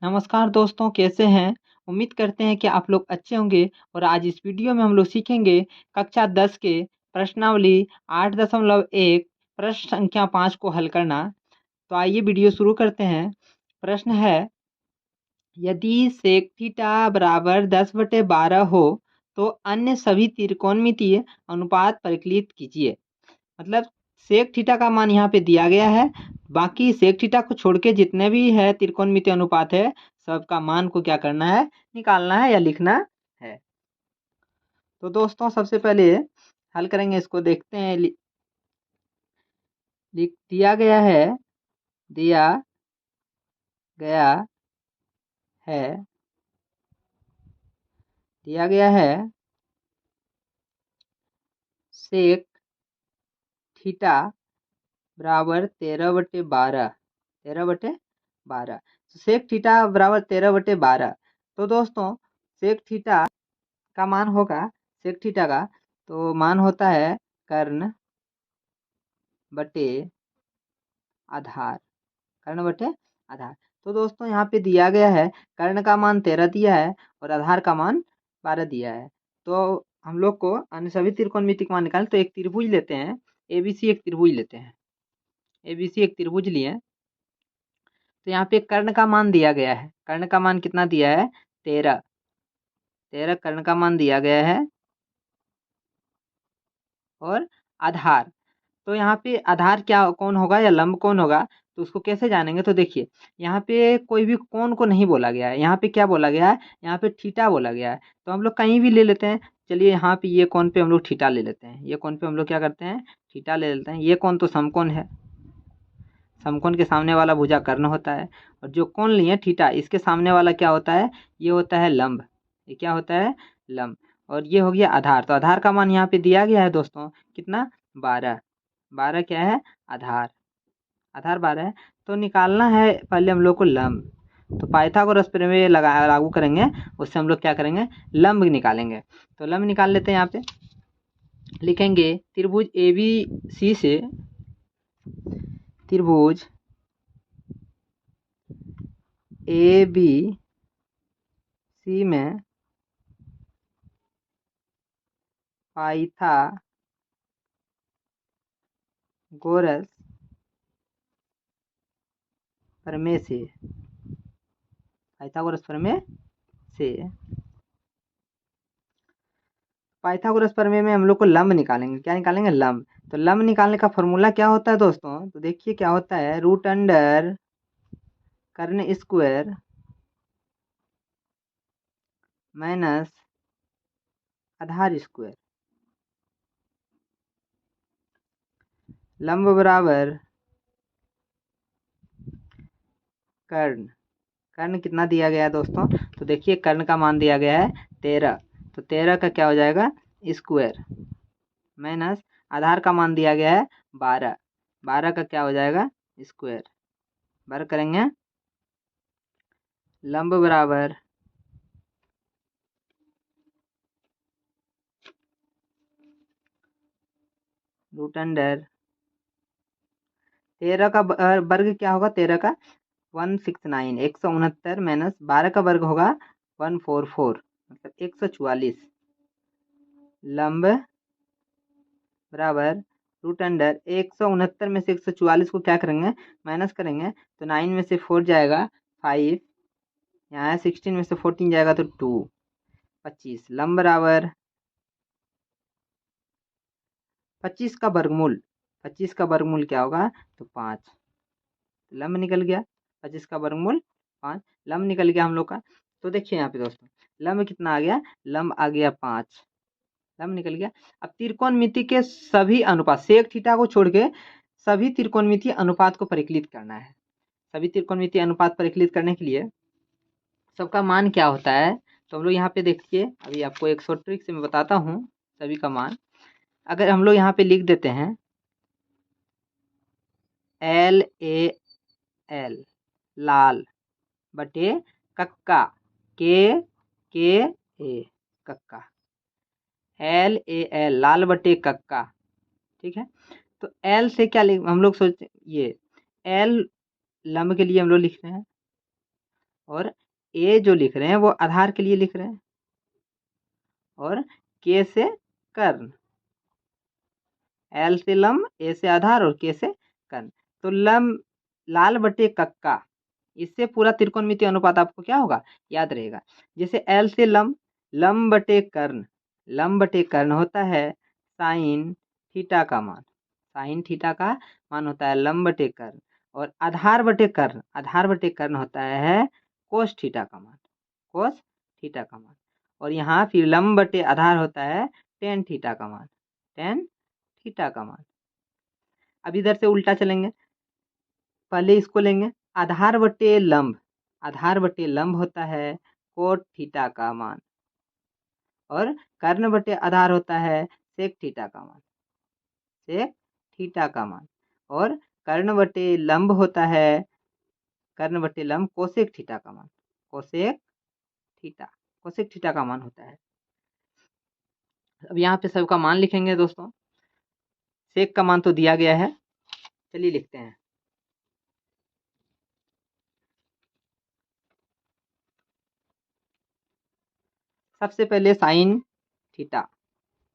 नमस्कार दोस्तों, कैसे हैं? उम्मीद करते हैं कि आप लोग अच्छे होंगे। और आज इस वीडियो में हम लोग सीखेंगे कक्षा 10 के प्रश्नावली 8.1 प्रश्न संख्या 5 को हल करना। तो आइए वीडियो शुरू करते हैं। प्रश्न है, यदि सेक थीटा बराबर 10/12 हो तो अन्य सभी त्रिकोणमितीय अनुपात परिकलित कीजिए। मतलब सेक थीटा का मान यहाँ पे दिया गया है, बाकी सेक थीटा को छोड़ के जितने भी है त्रिकोणमितीय अनुपात है सबका मान को क्या करना है, निकालना है या लिखना है। तो दोस्तों सबसे पहले हल करेंगे, इसको देखते हैं। लिख दिया गया है दिया गया है दिया गया है सेक थीटा बराबर 13/12। 13/12 सेक थीटा बराबर 13/12। तो दोस्तों सेक थीटा का मान होगा, सेक थीटा का तो मान होता है कर्ण बटे आधार। कर्ण बटे आधार। तो दोस्तों यहाँ पे दिया गया है कर्ण का मान 13 दिया है और आधार का मान 12 दिया है। तो हम लोग को अन्य सभी त्रिकोणमिति का मान निकालें, तो एक त्रिभुज लेते हैं। एबीसी एक त्रिभुज लेते हैं। एबीसी एक त्रिभुज लिए। तो यहाँ पे कर्ण का मान दिया गया है। कर्ण का मान कितना दिया है? 13। 13 कर्ण का मान दिया गया है। और आधार, तो यहाँ पे आधार क्या कौन होगा या लंब कौन होगा, तो उसको कैसे जानेंगे? तो देखिए यहाँ पे कोई भी कोण को नहीं बोला गया है। यहाँ पे क्या बोला गया है? यहाँ पे थीटा बोला गया है। तो हम लोग कहीं भी ले लेते हैं। चलिए यहाँ पे ये कोण पे हम लोग थीटा ले लेते हैं। ये कोण पे हम लोग क्या करते हैं? थीटा ले लेते हैं। ये कोण तो समकोण है। समकोण के सामने वाला भुजा कर्ण होता है। और जो कोण लिए थीटा, इसके सामने वाला क्या होता है? ये होता है लंब। ये क्या होता है? लंब। और ये हो गया आधार। तो आधार का मान यहाँ पे दिया गया है दोस्तों, कितना? 12। 12 क्या है? आधार। आधार 12 है। तो निकालना है पहले हम लोग को लंब। तो पाइथागोरस प्रमेय लागू करेंगे, उससे हम लोग क्या करेंगे? लंब निकालेंगे। तो लंब निकाल लेते हैं। यहाँ पे लिखेंगे त्रिभुज ए बी सी से, त्रिभुज ए बी सी में पाइथागोरस प्रमेय से, पाइथागोरस प्रमेय से, पाइथागोरस प्रमेय में हम लोग को लंब निकालेंगे। क्या निकालेंगे? लंब। तो लंब निकालने का फॉर्मूला क्या होता है दोस्तों? तो देखिए क्या होता है, रूट अंडर कर्ण स्क्वायर माइनस आधार स्क्वायर। लंब बराबर कर्ण। कर्ण कितना दिया गया है दोस्तों? तो देखिए कर्ण का मान दिया गया है 13। तो 13 का क्या हो जाएगा? स्क्वायर माइनस आधार का मान दिया गया है 12। 12 का क्या हो जाएगा? स्क्वायर। बार करेंगे लंब बराबर रूट अंडर 13 का वर्ग क्या होगा? 13 का 169, 169 माइनस 12 का वर्ग होगा 144, मतलब 144। लंब बराबर रूट अंडर 169 में से 144 को क्या करेंगे? माइनस करेंगे। तो 9 में से 4 जाएगा 5, यहाँ 16 में से 14 जाएगा तो 2, 25। लंब बराबर 25 का वर्गमूल। 25 का वर्गमूल क्या होगा? तो 5। लंब निकल गया 25 का वर्गमूल 5। लंब निकल गया हम लोग का। तो देखिए यहाँ पे दोस्तों लंब कितना आ गया? लंब आ गया 5। लंब निकल गया। अब त्रिकोणमिति के सभी अनुपात, सेक थीटा को छोड़ के सभी त्रिकोणमितीय अनुपात को परिकलित करना है। सभी त्रिकोणमितीय अनुपात परिकलित करने के लिए सबका मान क्या होता है? तो हम लोग यहाँ पे देखिए, अभी आपको एक शॉर्ट ट्रिक से मैं बताता हूँ सभी का मान। अगर हम लोग यहाँ पे लिख देते हैं LAL लाल बटे कक्का KKA कक्का, LAL लाल बटे कक्का। ठीक है। तो L से क्या लिख, हम लोग सोचते ये L लंब के लिए हम लोग लिख रहे हैं, और ए जो लिख रहे हैं वो आधार के लिए लिख रहे हैं, और के से कर्ण, एल से लंब, ए से आधार और के से कर्ण। तो लंब लाल बटे कक्का, इससे पूरा त्रिकोणमितीय अनुपात आपको क्या होगा, याद रहेगा। जैसे एल से लंब, लंब बटे कर्ण, लंब बटे कर्ण होता है साइन थीटा का मान, साइन थीटा का मान होता है लंब बटे कर्ण। और आधार बटे कर्ण, आधार बटे कर्ण होता है कोस थीटा का मान, कोस थीटा का मान। और यहाँ फिर लंब बटे आधार होता है टेन थीटा का मान, टेन थीटा का मान। अब इधर से उल्टा चलेंगे, पहले इसको लेंगे आधार बटे लंब, आधार बटे लंब होता है कोट थीटा का मान, और कर्ण बटे आधार होता है सेक थीटा का मान, सेक थीटा का मान। और कर्ण बटे लंब होता है, कर्ण बटे लंब कोसेक थीटा का मान, कोसेक थीटा, कोसेक थीटा का मान होता है। अब यहाँ पे सबका मान लिखेंगे दोस्तों। सेक का मान तो दिया गया है, चलिए लिखते हैं। सबसे पहले साइन थीटा,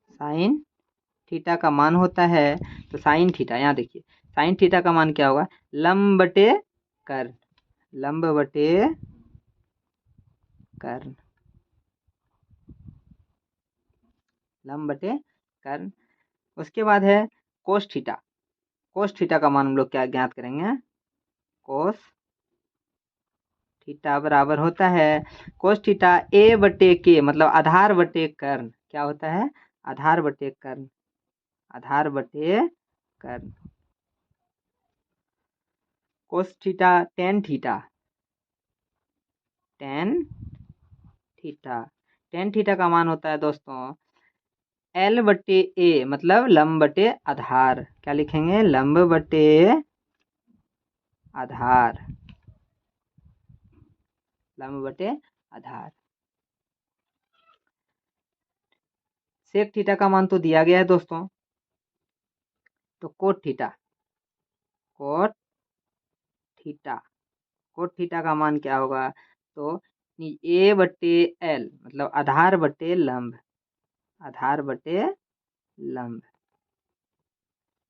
साइन थीटा का मान होता है, तो साइन थीटा यहाँ देखिए, साइन थीटा का मान क्या होगा, लंब बटे कर्ण, लंब बटे कर्ण, लंब बटे कर्ण। उसके बाद है कोस थीटा, कोस थीटा का मान हम लोग क्या ज्ञात करेंगे, कोस थीटा बराबर होता है कोस थीटा ए बटे के, मतलब आधार बटे कर्ण, क्या होता है, आधार बटे कर्ण, आधार बटे कर्ण। Cos theta tan theta, tan theta, tan theta का मान होता है दोस्तों एल बटे ए, मतलब लंब बटे आधार, क्या लिखेंगे, लंब बटे आधार, लंब बटे आधार। सेक थीटा का मान तो दिया गया है दोस्तों, तो cot theta, cot theta, cot theta का मान क्या होगा, तो ए बटे एल, मतलब आधार बटे लंब, आधार बटे लंब,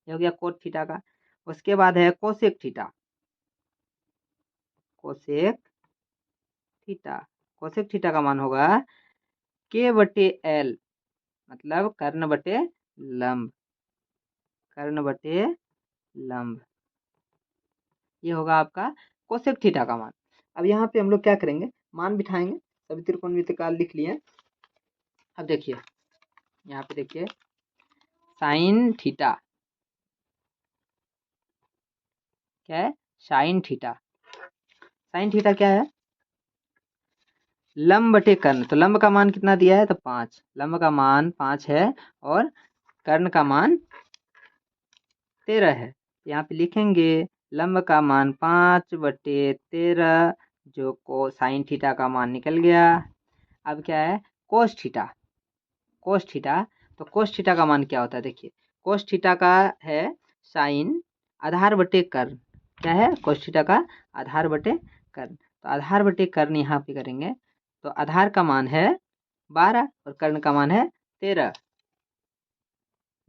ये हो गया कोट थीटा का। उसके बाद है cosec theta, cosec theta, cosec theta का मान होगा के बटे एल, मतलब कर्ण बटे लंब, कर्ण बटे लंब, ये होगा आपका कोसेक थीटा का मान। अब यहाँ पे हम लोग क्या करेंगे, मान बिठाएंगे, सभी त्रिकोणमिति का लिख लिए। अब देखिए यहाँ पे देखिए साइन थीटा, क्या है, साइन थीटा, साइन थीटा क्या है, लंब बटे कर्ण, तो लंब का मान कितना दिया है, तो 5, लंब का मान 5 है, और कर्ण का मान 13 है। यहाँ पे लिखेंगे लंब का मान 5 बटे 13, जो को साइन थीटा का मान निकल गया। अब क्या है कोस थीटा, कोस थीटा, तो कोस थीटा का मान क्या होता है, देखिए कोस थीटा का है साइन आधार बटे कर्ण, क्या है, कोस थीटा का आधार बटे कर्ण, तो आधार बटे कर्ण यहाँ पे करेंगे, तो आधार का मान है 12 और कर्ण का मान है 13,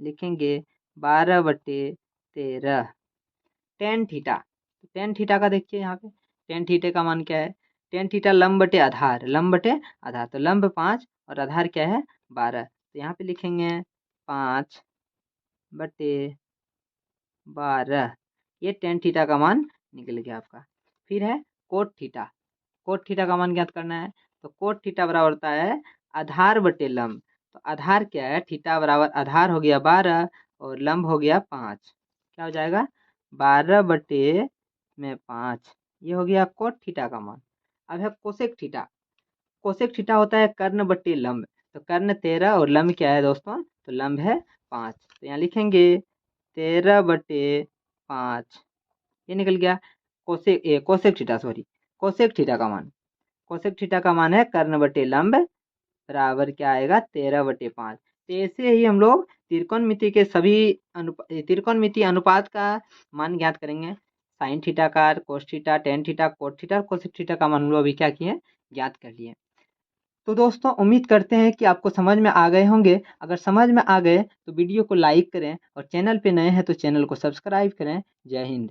लिखेंगे 12 बटे 13। टेन थीटा, तो टेन थीटा का देखिए यहाँ पे, टेन थीटे का मान क्या है, टेन थीटा लंब बटे आधार, लंब बटे आधार, तो लंब 5 और आधार क्या है 12, तो यहाँ पे लिखेंगे 5 बटे 12, ये टेन थीटा का मान निकल गया आपका। फिर है कोट थीटा, कोट थीटा का मान ज्ञात करना है, तो कोट थीटा बराबर होता है आधार बटे लंब, तो आधार क्या है, थीटा बराबर आधार हो गया 12 और लंब हो गया 5, क्या हो जाएगा 12 बटे में 5, ये हो गया कोट थीटा का मान। अब है कोसेक थीटा, कोसेक थीटा होता है कर्ण बटे लंब, तो कर्ण 13 और लंब क्या है दोस्तों, तो लंब है 5, तो यहाँ लिखेंगे 13 बटे 5, ये निकल गया cosec theta, sorry cosec theta का मान, कोसेक थीटा का मान है कर्ण बटे लंब बराबर क्या आएगा 13 बटे 5। तो ऐसे ही हम लोग त्रिकोणमिति के सभी त्रिकोणमिति अनुपात का मान ज्ञात करेंगे। साइन थीटा का, कोस theta, tan theta, cot theta और कोसेक थीटा का मान हम लोग अभी क्या किए, ज्ञात कर लिए। तो दोस्तों उम्मीद करते हैं कि आपको समझ में आ गए होंगे। अगर समझ में आ गए तो वीडियो को लाइक करें और चैनल पे नए हैं तो चैनल को सब्सक्राइब करें। जय हिंद।